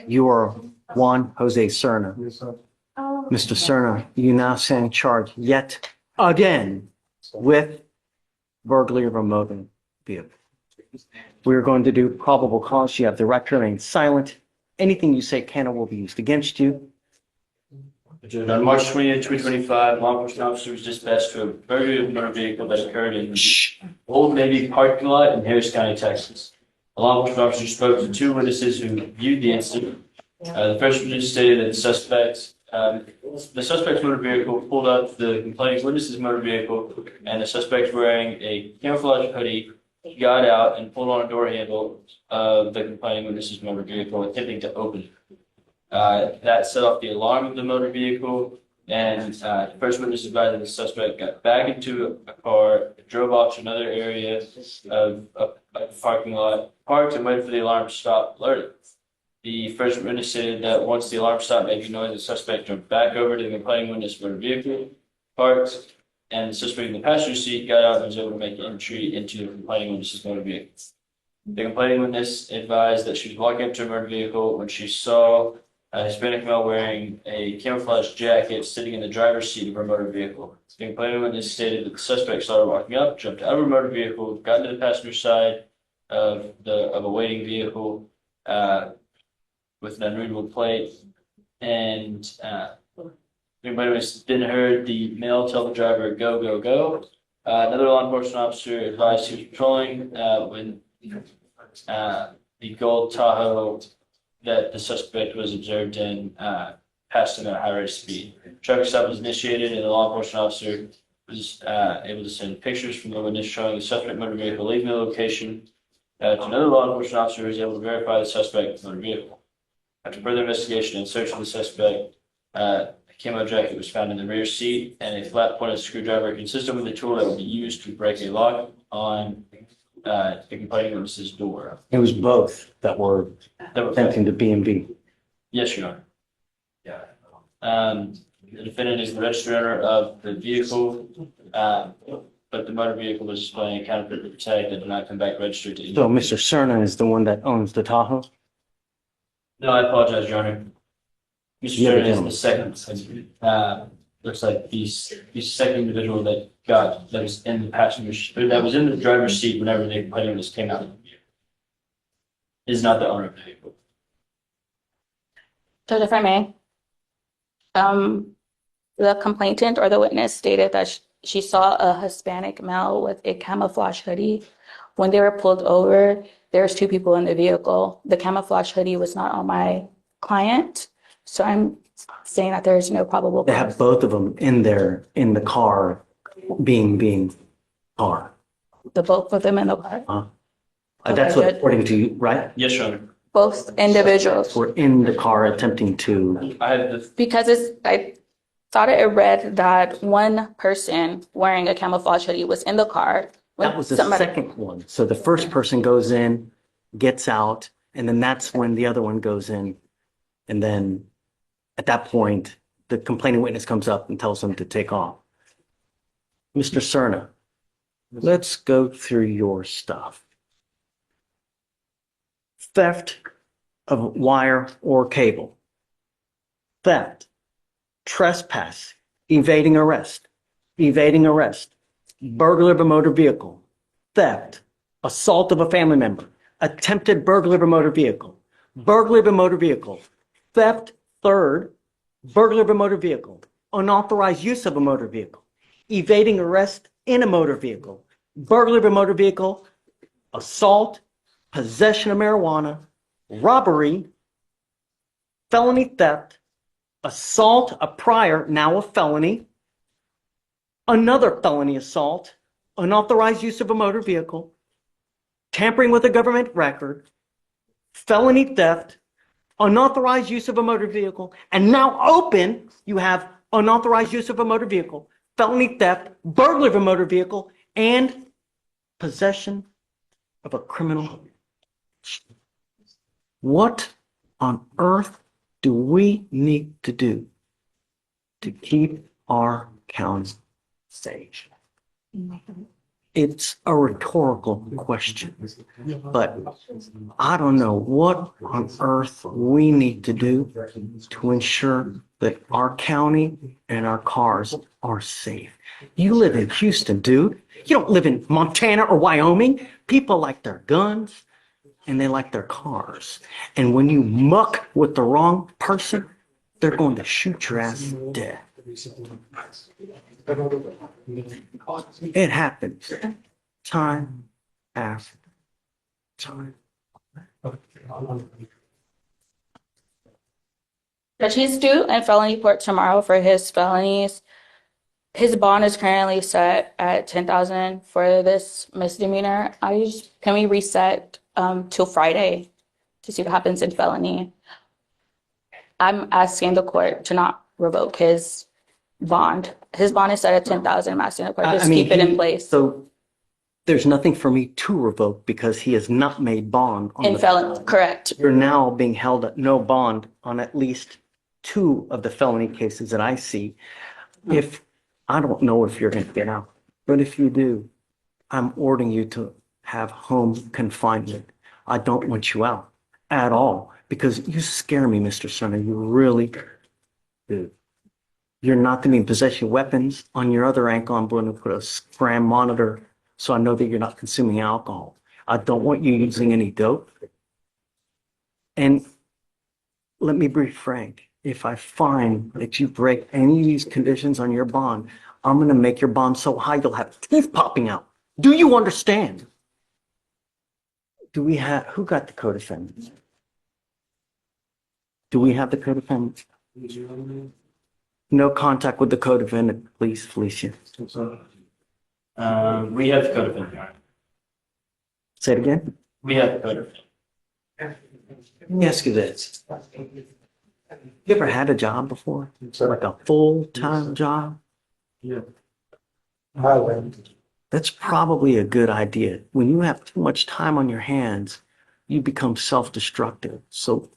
You are Juan Jose Serna. Mr. Serna, you now stand charged yet again with burglary of a motor vehicle. We are going to do probable cause. You have the right to remain silent. Anything you say can or will be used against you. On March 20th, 2025, law enforcement officer was dispatched to a burglary of a motor vehicle that occurred in Old Navy parking lot in Harris County, Texas. A law enforcement officer spoke to two witnesses who viewed the incident. The first witness stated that the suspect's motor vehicle pulled up the complaining witness's motor vehicle, and the suspect wearing a camouflage hoodie got out and pulled on a door handle of the complaining witness's motor vehicle, attempting to open it. That set off the alarm of the motor vehicle, and the first witness advised that the suspect got back into a car, drove off to another area of a parking lot, parked and waited for the alarm to stop alerting. The first witness stated that once the alarm stopped making noise, the suspect jumped back over to the complaining witness motor vehicle, parked, and the suspect in the passenger seat got out and was able to make entry into the complaining witness's motor vehicle. The complaining witness advised that she was walking up to a motor vehicle when she saw a Hispanic male wearing a camouflage jacket sitting in the driver's seat of her motor vehicle. The complaining witness stated that the suspect saw her walking up, jumped out of her motor vehicle, got into the passenger side of a waiting vehicle with an unreadable plate, and the complaining witness then heard the male tell the driver, "Go, go, go." Another law enforcement officer advised he was patrolling when the gold Tahoe that the suspect was observed in passed him at a high rate of speed. Traffic stop was initiated, and the law enforcement officer was able to send pictures from the witness showing the suspect motor vehicle leaving the location to another law enforcement officer who was able to verify the suspect motor vehicle. After further investigation and search of the suspect, a camo jacket was found in the rear seat, and a flat-pointed screwdriver consistent with the tool that would be used to break a lock on the complaining witness's door. It was both that were attempting to B&B. Yes, Your Honor. The defendant is the registered owner of the vehicle, but the motor vehicle was displaying a counterfeit tag that did not come back registered to So Mr. Serna is the one that owns the Tahoe? No, I apologize, Your Honor. Mr. Serna is the second. Looks like the second individual that was in the passenger, that was in the driver's seat whenever the complaining witness came out of the vehicle, is not the owner of the vehicle. Judge, if I may, the complainant or the witness stated that she saw a Hispanic male with a camouflage hoodie. When they were pulled over, there's two people in the vehicle. The camouflage hoodie was not on my client, so I'm saying that there is no probable cause. They have both of them in the car, being car. The both of them in the car? That's what, according to you, right? Yes, Your Honor. Both individuals Were in the car attempting to. Because I thought it read that one person wearing a camouflage hoodie was in the car. That was the second one. So the first person goes in, gets out, and then that's when the other one goes in. And then at that point, the complaining witness comes up and tells them to take off. Mr. Serna, let's go through your stuff. Theft of wire or cable. Theft. Trespass. Evading arrest. Burglary of a motor vehicle. Theft. Assault of a family member. Attempted burglary of a motor vehicle. Burglary of a motor vehicle. Theft. Third. Burglary of a motor vehicle. Unauthorized use of a motor vehicle. Evading arrest in a motor vehicle. Burglary of a motor vehicle. Assault. Possession of marijuana. Robbery. Felony theft. Assault, a prior, now a felony. Another felony assault. Unauthorized use of a motor vehicle. Tampering with a government record. Felony theft. Unauthorized use of a motor vehicle. And now open, you have unauthorized use of a motor vehicle, felony theft, burglary of a motor vehicle, and possession of a criminal. What on earth do we need to do to keep our county safe? It's a rhetorical question, but I don't know what on earth we need to do to ensure that our county and our cars are safe. You live in Houston, dude. You don't live in Montana or Wyoming. People like their guns and they like their cars. And when you muck with the wrong person, they're going to shoot your ass dead. It happens time after time. Judge, he's due in felony court tomorrow for his felonies. His bond is currently set at 10,000 for this misdemeanor. Can we reset till Friday to see what happens in felony? I'm asking the court to not revoke his bond. His bond is set at 10,000. I'm asking the court just keep it in place. So there's nothing for me to revoke because he has not made bond on In felony, correct. You're now being held at no bond on at least 2 of the felony cases that I see. If I don't know if you're going to get out, but if you do, I'm ordering you to have home confinement. I don't want you out at all because you scare me, Mr. Sonner. You really do. You're not going to be in possession of weapons. On your other ankle, I'm going to put a scram monitor so I know that you're not consuming alcohol. I don't want you using any dope. And let me be frank. If I find that you break any of these conditions on your bond, I'm going to make your bond so high you'll have teeth popping out. Do you understand? Who got the co-defendant? Do we have the co-defendant? No contact with the co-defendant, please, Fleischer. We have the co-defendant, Your Honor. Say it again. We have the co-defendant. Let me ask you this. You ever had a job before? Like a full-time job? Yeah. That's probably a good idea. When you have too much time on your hands, you become self-destructive. So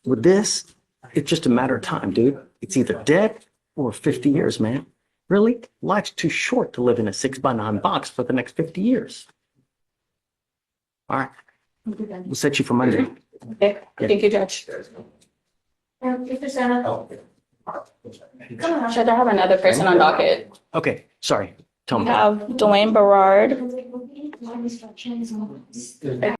with this, it's just a matter of time, dude. It's either dead or 50 years, man. Really? Life's too short to live in a 6x9 box for the next 50 years. All right. We'll set you for Monday. Okay, thank you, Judge. Should I have another person on docket? Okay, sorry. Tell We me. have Dwayne Berard.